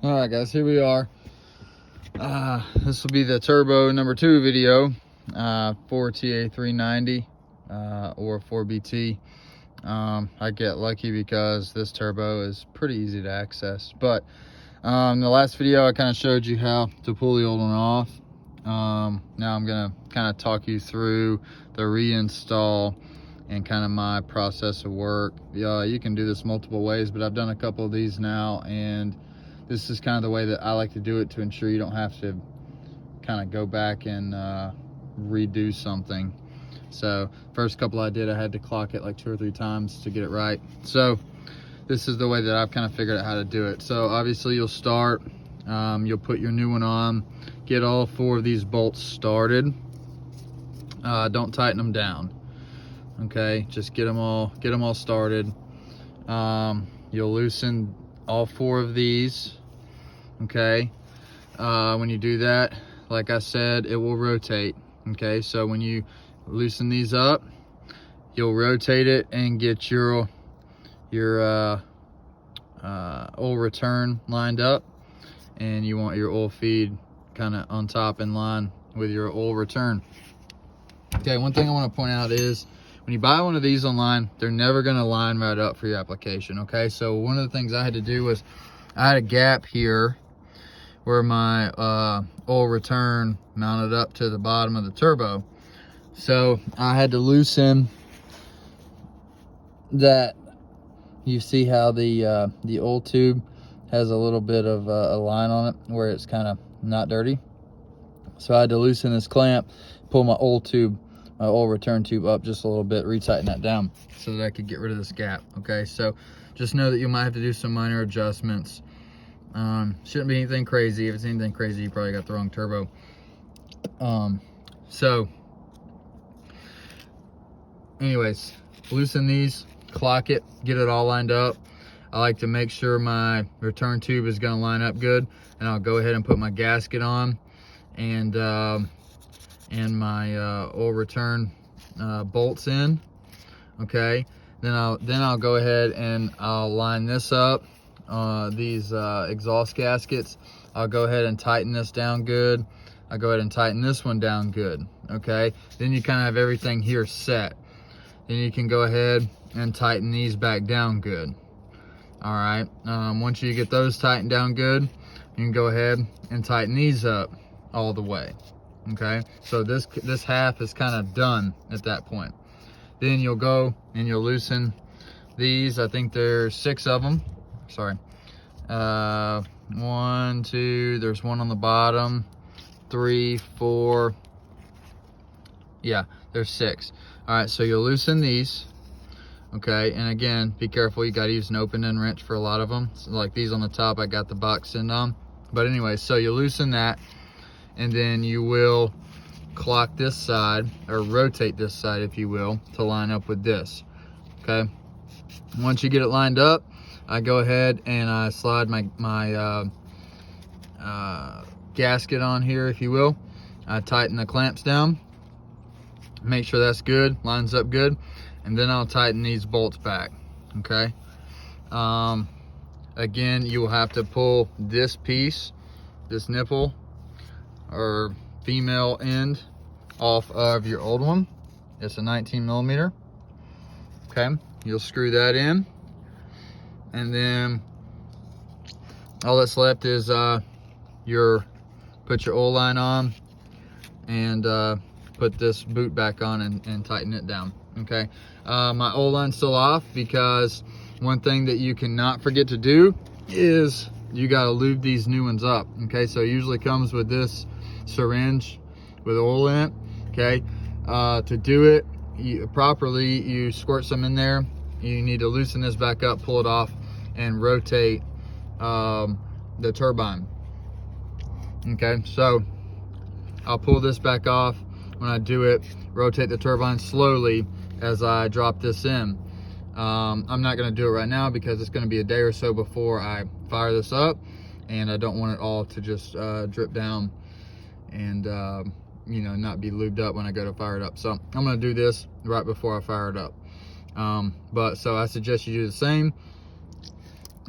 All right, guys, here we are. This will be the turbo number 2 video, 4TA-390 or 4BT. I get lucky because this turbo is pretty easy to access. But the last video I kind of showed you how to pull the old one off. Now I'm gonna kind of talk you through the reinstall and kind of my process of work. You can do this multiple ways, but I've done a couple of these now, and this is kind of the way that I like to do it to ensure you don't have to kind of go back and redo something. So first couple I did, I had to clock it like 2 or 3 times to get it right. So this is the way that I've kind of figured out how to do it. So obviously you'll start, you'll put your new one on, get all 4 of these bolts started. Don't tighten them down. Okay, just get them all started. You'll loosen all 4 of these. Okay, when you do that, like I said, it will rotate. Okay, so when you loosen these up, you'll rotate it and get your oil return lined up, and you want your oil feed kind of on top in line with your oil return. Okay, one thing I want to point out is when you buy one of these online, they're never going to line right up for your application. Okay, so one of the things I had to do was I had a gap here where my oil return mounted up to the bottom of the turbo, so I had to loosen that. You see how the oil tube has a little bit of a line on it where it's kind of not dirty, so I had to loosen this clamp, pull my oil return tube up just a little bit, retighten that down so that I could get rid of this gap. Okay, so just know that you might have to do some minor adjustments. Shouldn't be anything crazy. If it's anything crazy, you probably got the wrong turbo. So anyways, loosen these, clock it, get it all lined up. I like to make sure my return tube is going to line up good, and I'll go ahead and put my gasket on and my oil return bolts in. Okay, then I'll go ahead and I'll line this up. These exhaust gaskets, I'll go ahead and tighten this down good. I'll go ahead and tighten this one down good. Okay, then you kind of have everything here set. Then you can go ahead and tighten these back down good. All right, once you get those tightened down good, you can go ahead and tighten these up all the way. Okay, so this half is kind of done at that point. Then you'll go and you'll loosen these. I think there's 6 of them. Sorry, 1, 2, there's 1 on the bottom, 3, 4, yeah, there's 6. All right, so you'll loosen these. Okay, and again, be careful, you got to use an open end wrench for a lot of them. So like these on the top, I got the box end on. But anyway, so you loosen that, and then you will clock this side, or rotate this side if you will, to line up with this. Okay, once you get it lined up, I go ahead and I slide my gasket on here, if you will. I tighten the clamps down, make sure that's good, lines up good, and then I'll tighten these bolts back. Okay, again, you will have to pull this piece, this nipple or female end, off of your old one. It's a 19 millimeter. Okay, you'll screw that in, and then all that's left is put your oil line on and put this boot back on and tighten it down. Okay, my oil line's still off because one thing that you cannot forget to do is you got to lube these new ones up. Okay, so it usually comes with this syringe with oil in it. Okay, to do it properly, you squirt some in there. You need to loosen this back up, pull it off, and rotate the turbine. Okay, so I'll pull this back off. When I do it, rotate the turbine slowly as I drop this in. I'm not going to do it right now because it's going to be a day or so before I fire this up, and I don't want it all to just drip down and you know, not be lubed up when I go to fire it up. So I'm going to do this right before I fire it up. But so I suggest you do the same.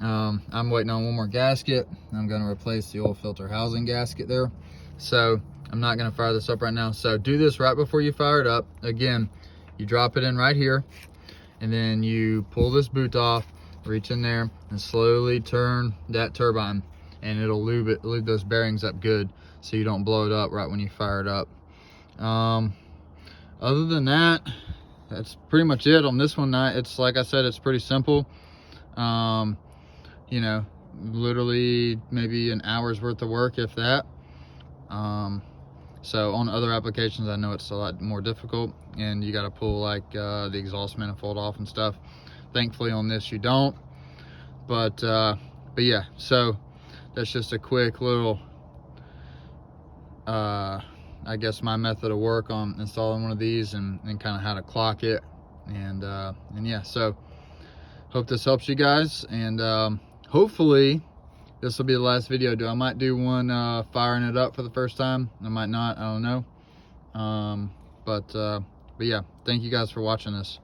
I'm waiting on one more gasket. I'm going to replace the oil filter housing gasket there. So I'm not going to fire this up right now. So do this right before you fire it up. Again, you drop it in right here, and then you pull this boot off, reach in there, and slowly turn that turbine, and it'll lube those bearings up good, so you don't blow it up right when you fire it up. Other than that, that's pretty much it on this one. It's like I said, it's pretty simple. You know, literally maybe an hour's worth of work, if that. So on other applications, I know it's a lot more difficult, and you got to pull like the exhaust manifold off and stuff. Thankfully on this you don't. But yeah, so that's just a quick little I guess my method of work on installing one of these, and kind of how to clock it, and yeah, so hope this helps you guys, and hopefully this will be the last video. I might do one firing it up for the first time. I might not, I don't know. But yeah, thank you guys for watching this.